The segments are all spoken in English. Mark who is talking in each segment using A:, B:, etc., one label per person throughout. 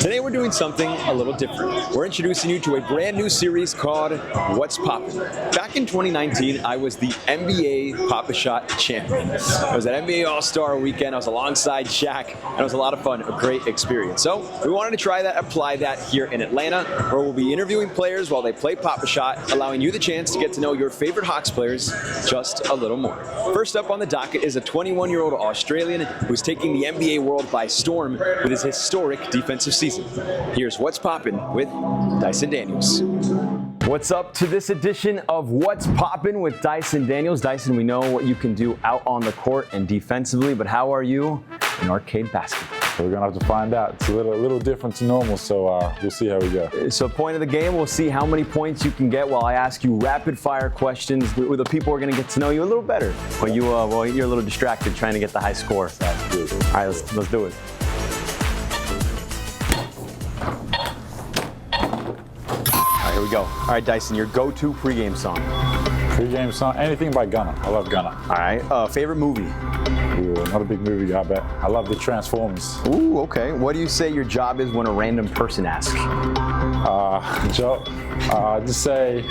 A: Today we're doing something a little different. We're introducing you to a brand new series called What's Poppin'. Back in 2019, I was the NBA Pop-A-Shot champion. It was an NBA All-Star weekend. I was alongside Shaq, and it was a lot of fun, a great experience. So we wanted to try that, apply that here in Atlanta, where we'll be interviewing players while they play Pop-A-Shot, allowing you the chance to get to know your favorite Hawks players just a little more. First up on the docket is a 21-year-old Australian who's taking the NBA world by storm with his historic defensive season. Here's What's Poppin' with Dyson Daniels. What's up to this edition of What's Poppin' with Dyson Daniels. Dyson, we know what you can do out on the court and defensively, but how are you in arcade basketball?
B: We're going to have to find out. It's a little different to normal, so we'll see how we go.
A: So point of the game, we'll see how many points you can get while I ask you rapid-fire questions where the people are going to get to know you a little better. But you're a little distracted trying to get the high score.
B: Sounds good.
A: All right, let's do it. Here we go. All right, Dyson, your go-to pregame song.
B: Pre-game song, anything by Gunna. I love Gunna.
A: All right, favorite movie?
B: Ooh, not a big movie guy, but I love the Transformers.
A: Ooh, okay. What do you say your job is when a random person asks?
B: Just say,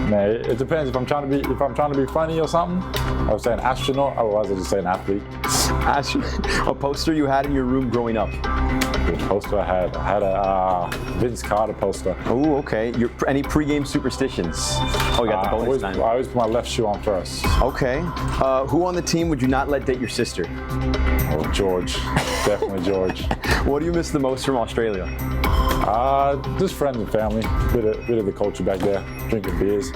B: man, it depends. If I'm trying to be funny or something, I would say an astronaut. Otherwise, I just say an athlete.
A: A poster you had in your room growing up?
B: The poster I had a Vince Carter poster.
A: Oh, okay. Any pregame superstitions? Oh, you got the bonus time.
B: I always put my left shoe on first.
A: Okay. Who on the team would you not let date your sister?
B: Oh, George. Definitely George.
A: What do you miss the most from Australia?
B: Just friends and family. Bit of the culture back there. Drinking beers.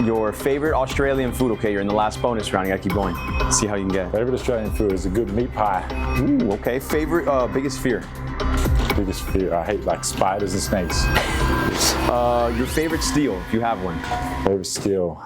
A: Your favorite Australian food? Okay, you're in the last bonus round. You gotta keep going. See how you can get.
B: Favorite Australian food is a good meat pie.
A: Ooh, okay. Favorite, biggest fear?
B: Biggest fear, I hate like spiders and snakes.
A: Your favorite steal, if you have one?
B: Favorite steal.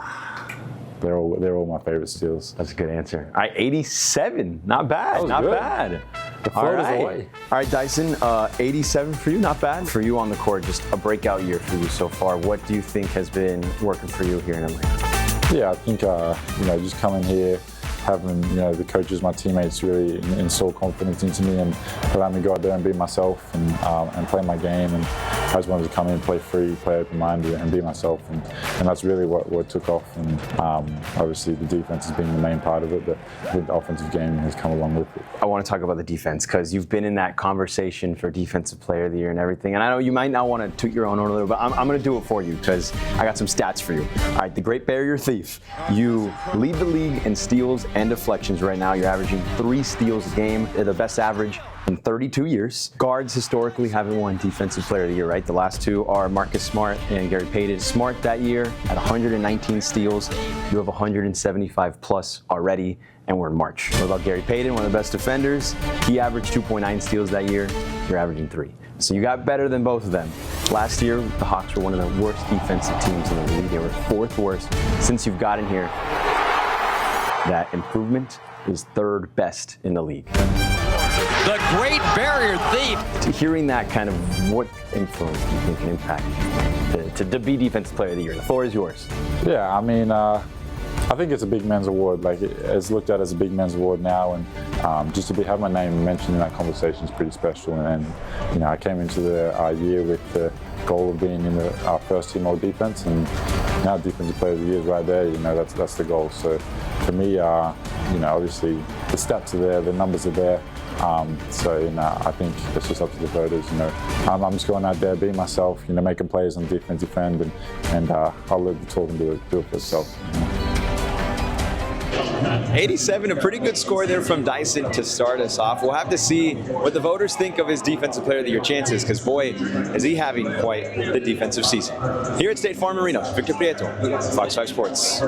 B: They're all my favorite steals.
A: That's a good answer. All right, 87. Not bad. Not
B: good.
A: bad.
B: The float is away.
A: All right, Dyson. 87 for you. Not bad. For you on the court, just a breakout year for you so far. What do you think has been working for you here in Atlanta?
B: Yeah, I think just coming here, having the coaches, my teammates really instill confidence into me and allow me to go out there and be myself and play my game. And I just wanted to come in, play free, play open-minded, and be myself. And that's really what took off. And obviously the defense has been the main part of it, but the offensive game has come along with it.
A: I want to talk about the defense because you've been in that conversation for Defensive Player of the Year and everything. And I know you might not want to toot your own horn a little, but I'm going to do it for you because I got some stats for you. All right, the Great Barrier Thief. You lead the league in steals and deflections right now. You're averaging 3 steals a game. They're the best average in 32 years. Guards historically haven't won Defensive Player of the Year, right? The last 2 are Marcus Smart and Gary Payton. Smart that year at 119 steals. You have 175 plus already, and we're in March. What about Gary Payton, one of the best defenders? He averaged 2.9 steals that year. You're averaging 3. So you got better than both of them. Last year, the Hawks were one of the worst defensive teams in the league. They were 4th worst. Since you've gotten here, that improvement is 3rd best in the league.
C: The Great Barrier Thief.
A: Hearing that, kind of what influence do you think can impact to be Defensive Player of the Year? The floor is yours.
B: Yeah, I mean, I think it's a big men's award. Like, it's looked at as a big men's award now, and just to have my name mentioned in that conversation is pretty special. And I came into the year with the goal of being in our first team all defense, and now Defensive Player of the Year is right there. That's the goal. So for me, obviously the stats are there, the numbers are there. I think it's just up to the voters. I'm just going out there, being myself. Making plays on defensive end, and I'll let the talking do it for itself.
A: 87, a pretty good score there from Dyson to start us off. We'll have to see what the voters think of his Defensive Player of the Year chances, because boy, is he having quite the defensive season. Here at State Farm Arena, Victor Prieto, Fox 5 Sports.